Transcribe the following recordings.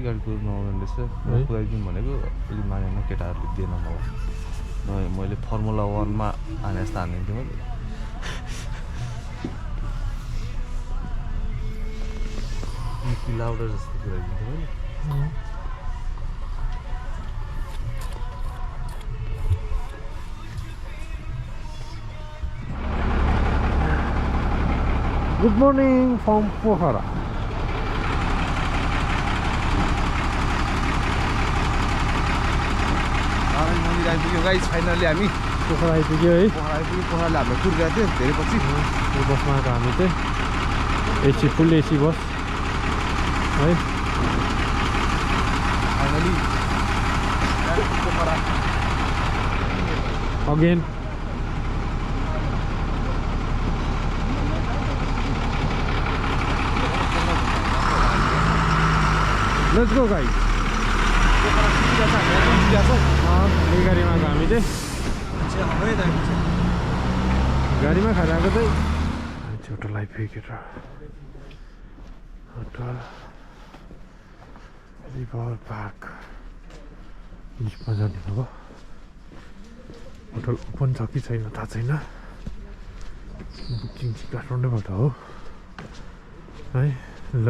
गाडी कुदाउनु आउँदैन रहेछ कुदाइदिउँ भनेको अहिले मानेन केटाहरूले दिएन मलाई नभए मैले फर्मुला 1मा हाने जस्तो हानिदिन्थेँ मैले लाउडर जस्तो कुदाइदिन्थेँ मैले Good morning from Pokhara. मन्दिर आइपुग्यो गाइस फाइनली हामी पोखरा आइपुग्यो है पोखराले हाम्रो टुर गएको थियो धेरै पछि यो बसमा आएको हामी चाहिँ एसी फुल एसी बस है finally Pokhara again let's go guys यही गाडीमा आएको हामी चाहिँ गाडीमा खाएर आएको चाहिँ होटल आइपुगेर होटल रिभर पार्क लिफ्टमा जाने अब होटल ओपन छ कि छैन थाहा छैन बुकिङ चाहिँ काठमाडौँबाट हो है ल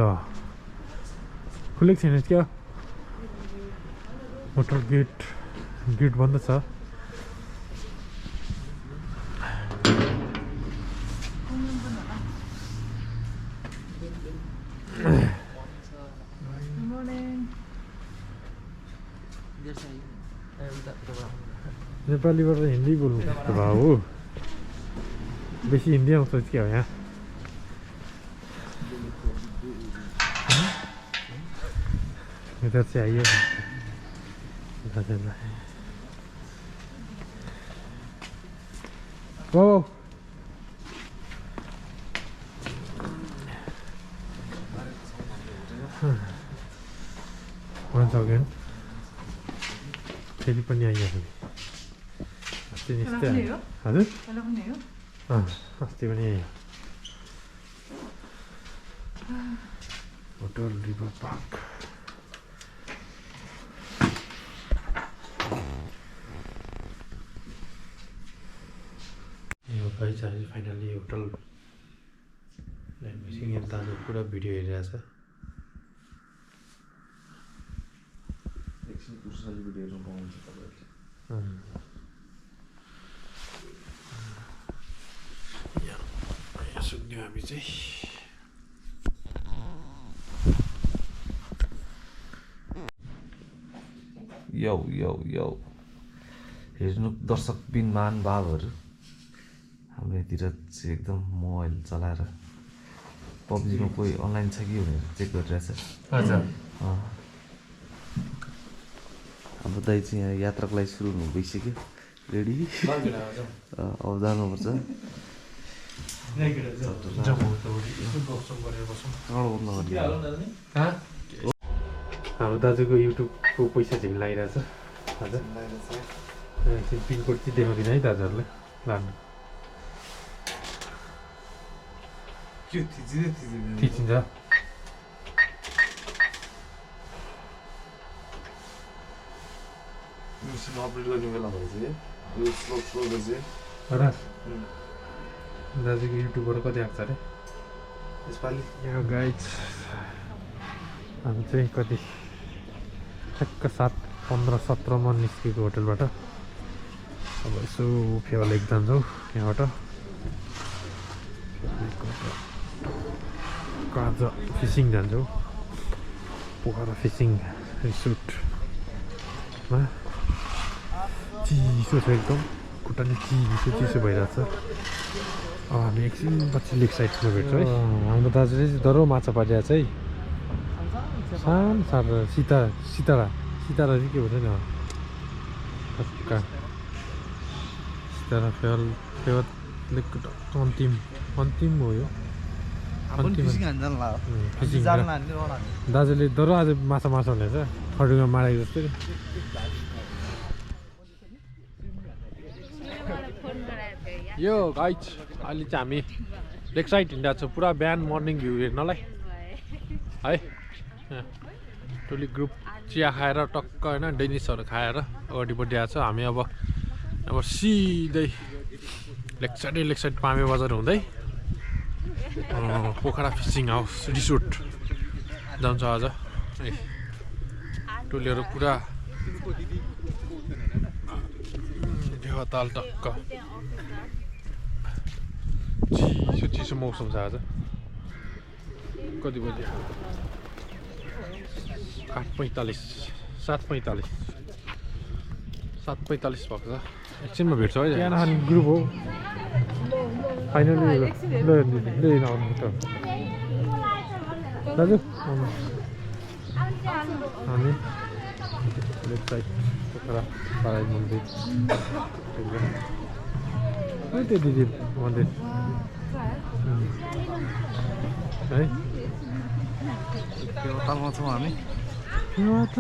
खुलेको छैन क्या होटल गेट बन्द छ नेपालीबाट हिन्दी बोल्नु पर्छ भाउ बेसी हिन्दी आउँछ क्या हो यहाँ इधर से आइए ओ once again फेरि पनि आइहाल्यो अस्ति निस्कै हजुर अस्ति पनि आइयो होटल रिभर पार्क गाइस आज फाइनली होटल ल्यान्ड भइसक्यो यहाँ दाजु पुरा भिडियो हेरिरहेछ एकछिन पुर्साली भिडियोहरू पाउँछ तपाईँहरूले यहाँ सुत्ने हामी चाहिँ यौ हेर्नु दर्शक बिनमान भावहरू हाम्रो यतिर चाहिँ एकदम मोबाइल चलाएर पब्जीमा कोही अनलाइन छ कि भनेर चेक गरिरहेछ हजुर हाम्रो दाइ चाहिँ यहाँ यात्राको लागि सुरु हुनु भइसक्यो रेडी अब जानुपर्छ हाम्रो दाजुको युट्युबको पैसा झिम लागिरहेछ हजुर पिनकोड चाहिँ देखाउँदिनँ है दाजुहरूलाई लानु थिचिन्छ अपडेट गर्ने बेला भएछ यो स्लो दाजुको युट्युबबाट कति आएको छ अरे यसपालि यो गाइड हामी चाहिँ कति ठ्याक्क 7-15-17 निस्केको होटलबाट अब यसो फेवा लेक जान्छौँ यहाँबाट काजा फिसिङ जान्छौँ पोखरा फिसिङ रिसोर्टमा चिसो छ एकदम खुट्टा नि चिसो भइरहेछ अब हामी एकछिन पछि लेक साइडमा भेट्छौँ है हाम्रो दाजुले चाहिँ डह्रो माछा पारिरहेको छ है सानो सितारा चाहिँ के भन्छ नि टक्का सितारा फेवा लेकको अन्तिम हो यो दाजुले डह्रो आज माछा मार्छ भनेछ खड्डीमा मारेको जस्तै यो गाइड अहिले चाहिँ हामी लेक साइड हिँडिरहेको छौँ पुरा बिहान मर्निङ भ्यू हेर्नलाई है टोली ग्रुप चिया खाएर टक्क होइन डेनिसहरू खाएर अगाडिपट्टि आएको छ हामी अब सिधै लेक साइड पामे बजार हुँदै पोखरा फिसिङ हाउस रिसोर्ट जान्छ आज टोलीहरू पुरा ताल टक्क चिसो मौसम छ आज कति बजी 8:45 7:45 7:45 भएको छ एकछिनमा भेट्छ है यहाँ खाने ग्रुप हो फाइनली दाजु हामी लेफ्ट साइड पोखरा पाराई मन्दिर त्यो दिदी मन्दिर है तालमा छौँ हामी यहाँबाट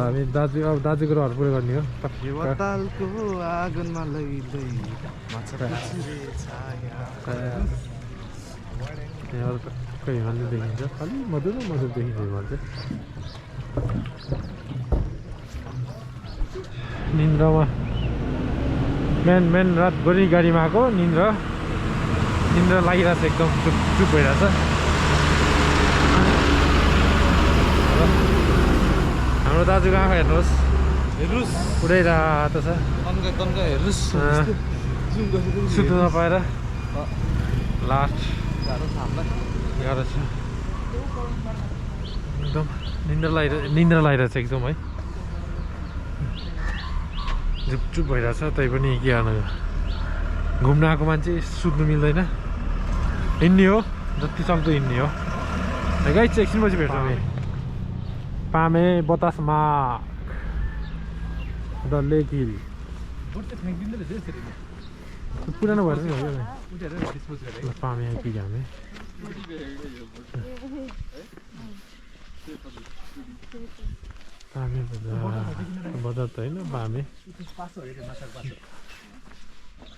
हामी दाजुको रहर पुरै गर्ने हो तालको आँगनमा यहाँबाट टक्कै हिमालय देखिन्छ खालि मधुर देखिन्छ हिमाल चाहिँ निन्द्रामा मेन रातभरि गाडीमा आएको निन्द्रा लागिरहेछ एकदम चुप भइरहेछ हाम्रो दाजुको आँखा हेर्नुहोस् उडाइरहेको छ सुत्नु नपाएर लास्ट गाह्रो छ एकदम निन्द्रा लागिरहेछ एकदम है झुपचुप भइरहेछ तैपनि के गर्नु घुम्न आएको मान्छे सुत्नु मिल्दैन हिँड्ने हो जति सक्दो हिँड्ने हो गाई चाहिँ एकछिनपछि भेट्छौँ हामी पामे बतासमा द लेक हिल पुरानो भएर नि हो पामे आइपुग्यो हामी पामे बजार त होइन पामे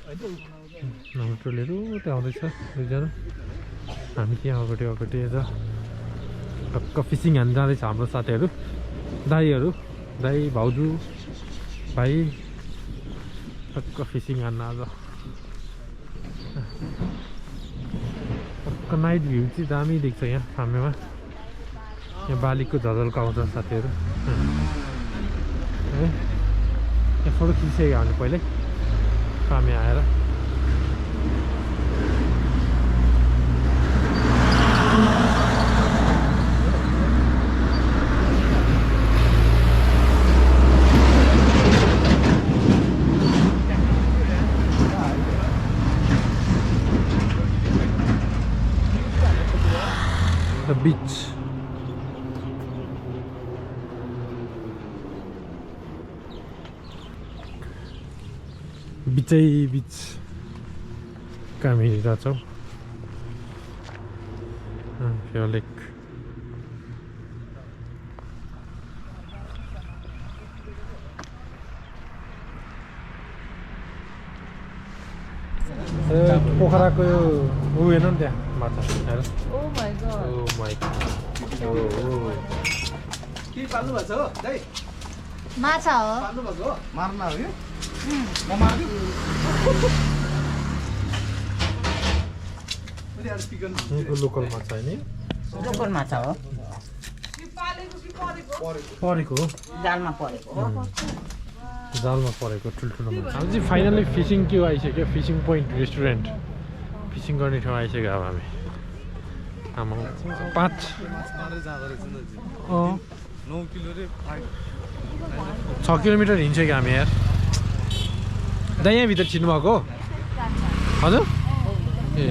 हाम्रो टोलीहरू त्यहाँ आउँदैछ दुईजना हामी त्यहाँ अगाडि टक्क फिसिङ हान्न जाँदैछ हाम्रो साथीहरू दाई भाउजू भाइ टक्क फिसिङ हान्न आज टक्क नाइट भ्यू चाहिँ दामी देख्छ यहाँ पामेमा यहाँ बालीको झलझल्को आउँछ साथीहरू है यहाँ फोटो खिचिसक्यो हामीले पहिल्यै पामे आएर the beach बिच काम हिँडिरहेछौँ लेक पोखराको ऊ हेर्नु नि त्यहाँ माछा हेर के पाल्नु भएको छ हो दाइ माछा हो पाल्नु भएको हो मार्न हो यो म मार्दिउ लोकल माछा नि लोकल माछा हो परेको जालमा परेको जालमा परेको ठुल्ठुलो माछा हामी चाहिँ फाइनली फिसिङ के आइसक्यो फिसिङ पोइन्ट रेस्टुरेन्ट फिसिङ गर्ने ठाउँ आइसक्यो अब हामी आमा 5 6 किलोमिटर हिँड्छ कि हामी यार दाइ यहाँभित्र छिर्नु भएको हजुर ए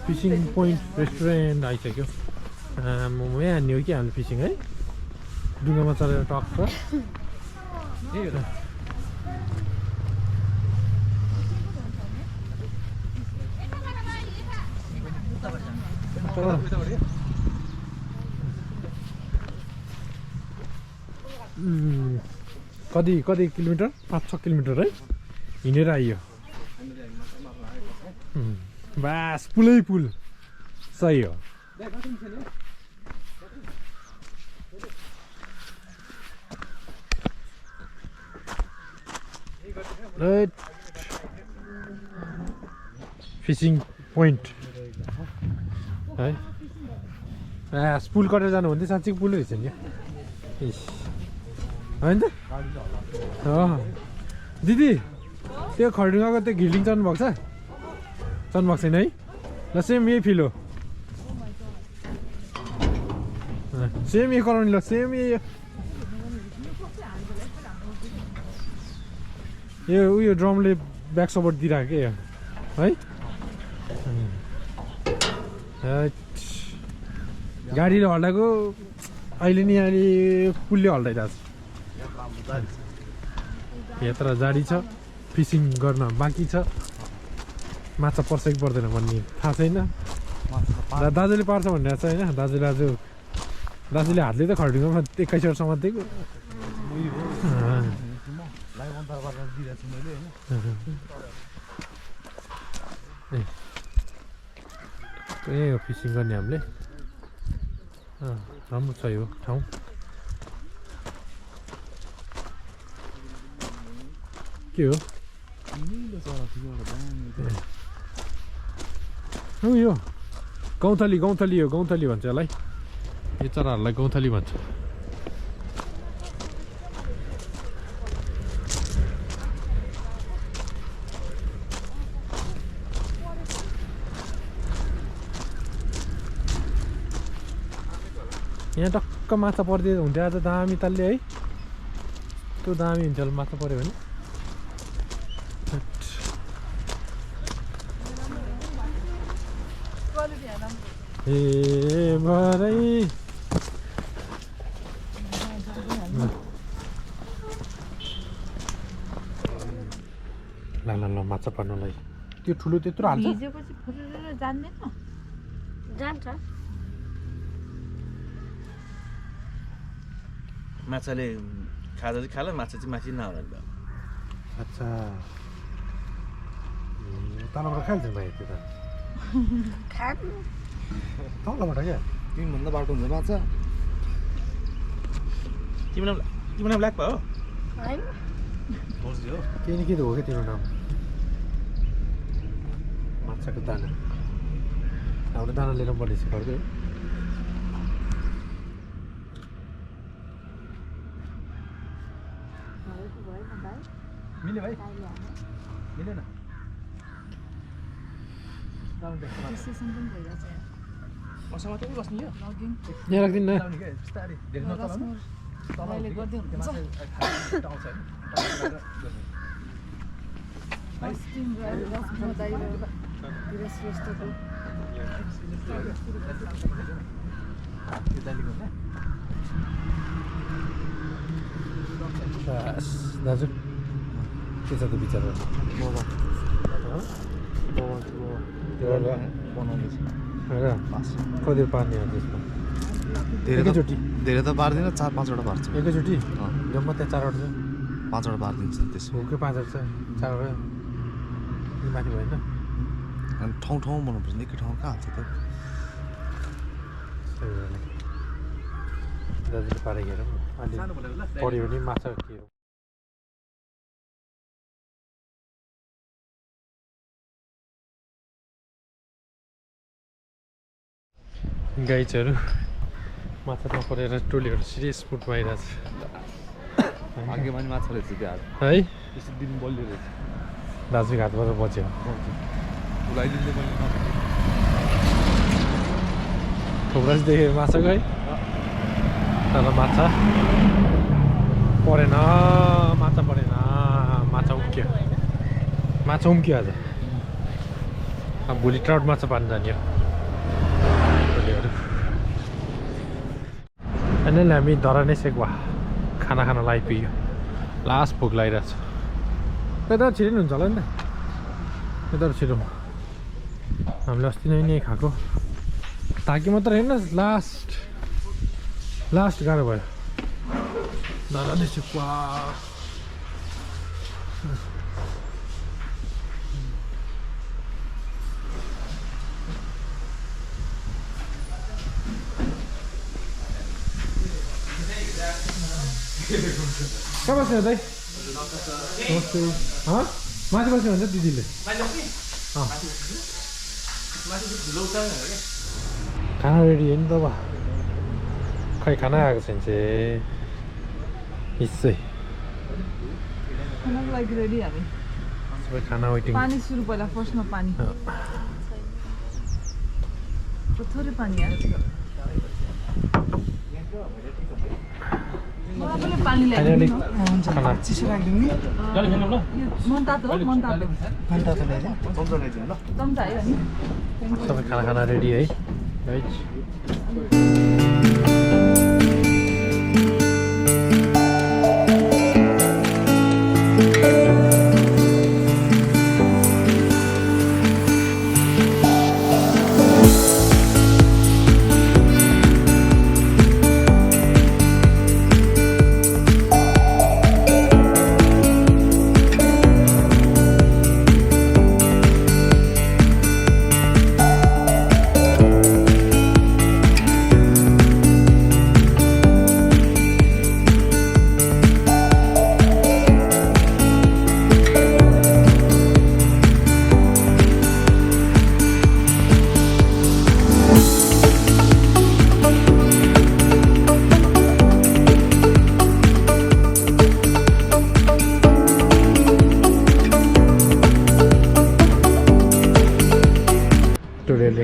फिसिङ पोइन्ट रेस्टुरेन्ट आइसक्यो मोमो यहाँ हान्ने हो कि हामीले फिसिङ है डुङ्गामा चढेर टक्क कति किलोमिटर 5-6 किलोमिटर है हिँडेर आइयो बास पुलै पुल सही हो फिसिङ पोइन्ट है पुल कटेर जानु भन्दै साँच्चै पुल रहेछ नि होइन त दिदी त्यो खरडुङ्गाको त्यो घिर्लिङ चढ्नु भएको छैन है ल सेम यही फिल हो सेम यही गराउने ल सेम यही यो उयो ड्रमले ब्याक सपोर्ट दिइरहेको क्या है गाडीले हल्लाएको अहिले नि अहिले पुलले हल्लाइरहेको छ यात्रा जारी छ फिसिङ गर्न बाँकी छ माछा पर्छ कि पर्दैन भन्ने थाहा छैन दाजुले पार्छ भनिरहेको छ होइन दाजुले हातले त खरडुङ्गामा 21 वर्ष समातेको यही हो फिसिङ गर्ने हामीले राम्रो छ यो ठाउँ के हो यो गौँथली हो गौँथली भन्छ यसलाई यो चराहरूलाई गौँथली भन्छ यहाँ टक्क माछा पर्दियो हुन्थ्यो आज दामी तालले है त्यो दामी हुन्छ होला माछा पऱ्यो भने ए भरै ल माछा पर्नलाई त्यो ठुलो त्यत्रो हाल्छ जान्छ माछाले खाजा चाहिँ खाला माछा चाहिँ माथि नहाल्नु अच्छा तलबाट खाइन्छ भाइ त्यो त तलबाट क्या तिमीभन्दा बाटो हुन्छ माछा तिम्रो ब्ल्याक भयो केही न के त हो क्या तिम्रो नाम माछाको दाना हाम्रो दाना लिएर पर्ने घरको मिल्यो भाइ मिलेन यहाँ राख्दिनु दाजु के छ त बिचरा कति पार्ने हो त्यसमा एकैचोटि धेरै त पार्दैन 4-5वटा पार्छ एकैचोटि जम्मा त्यहाँ 4वटा छ 5वटा पारिदिन्छ त्यसो हुकै 5वटा छ 4वटा माथि भएन अनि ठाउँ बनाउनुपर्छ एकै ठाउँ कहाँ हाल्छ त दाजुले पारेको हेरौँ अलि पऱ्यो भने माछा के हो गाइजहरू माछा नपरेर टोलीहरू सिरियस फुटमा आइरहेको छ भाग्यमा नि माछा रहेछ त्यो है त्यसै दिन बलियो रहेछ दाजुको हातबाट बच्यो उलाइदिँदै पनि थुप्रै देखेँ माछाको है तर माछा परेन माछा उम्क्यो आज अब भोलि ट्राउट माछा पार्नु जाने हो अनि हामी धरानै सेक्वा खाना आइपुग्यो लास्ट भोक लागिरहेको छ यता छिटै हुन्छ होला नि त यता छिटो हामीले अस्ति नै खाएको ताकि मात्र होइन लास्ट गाह्रो भयो धरानै सेक्वा कहाँ बस्ने दाइ नमस्ते माथि बस्ने भन्छ दिदीले खाना रेडी हो नि त अब खै खाना आएको छैन चाहिँ हिस्सै खानाको लागि रेडी हामी सबै खाना वेटिङ पानी सुरु पहिला फर्स्टमा पानी थोरै पानी यार मलाई पनि पानी ल्याइदिनु हुन्छ खाना चिसो राखिदिनु नि मन तातो हो मन तातो ल्याइदिनु ल चम्चा आयो नि सबै खाना रेडी है गाइज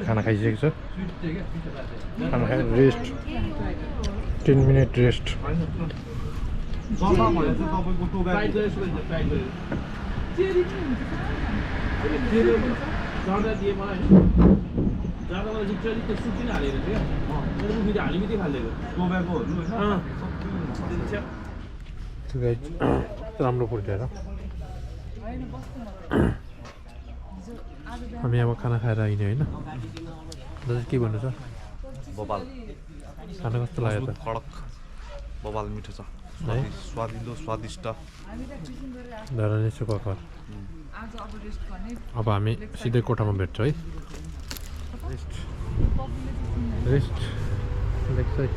खाना खाइसकेको छ खाना खाएर रेस्ट 10 मिनट रेस्ट राम्रो पुग्दैन हामी अब खाना खाएर आइने होइन दाजु के भन्नु छ बबाल खाना कस्तो लाग्यो त कडक बबाल मिठो छ है स्वादिलो स्वादिष्ट धरा नै सुखकर अब हामी सिधै कोठामा भेट्छौँ है रेस्ट लेग साइड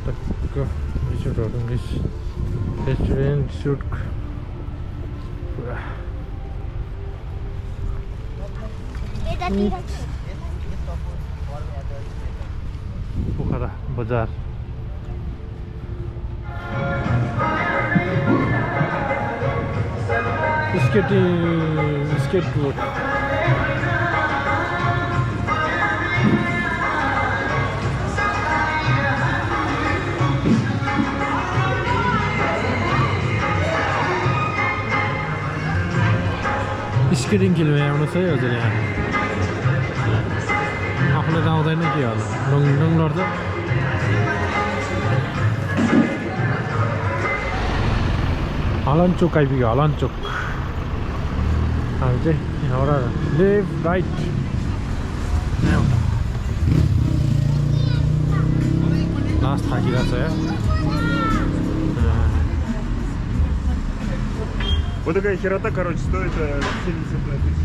टक्क रिसोर्टहरू रेस्टुरेन्ट सुट पुरा पोखरा बजार स्केट रोड स्केटिङ खेल्नु आउनुहोस् है हजुर यहाँ आफूलाई त आउँदैन के होला डङ लड्छ हलनचोक आइपुग्यो हलनचोक हामी चाहिँ यहाँबाट लेफ्ट राइट लास्ट थाकिरहेको छ यहाँ Вот такая херота, короче, стоит 70 тысяч.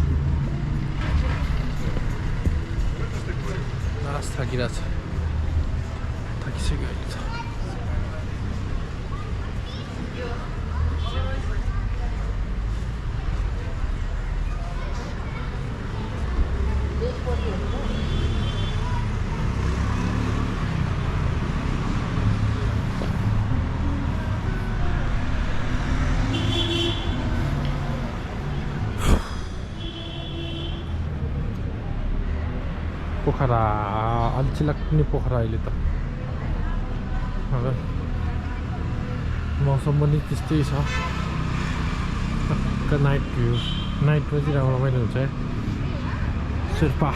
लास्ट थाकिरहेको छ थाकिसक्यो अहिले त पोखरा अल्छी लाग्ने पोखरा अहिले त मौसम पनि त्यस्तै छ नाइट भ्यू नाइटमा चाहिँ रमाइलो हुन्छ है शेर्पा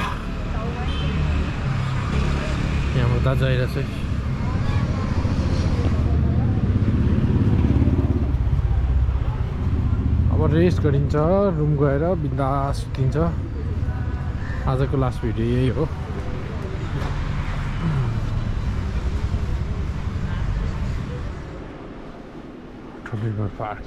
यहाँबाट दाजु आइरहेको छ अब रेस्ट गरिन्छ रुम गएर बिन्दास सुतिन्छ आजको लास्ट भिडियो यही हो River Park.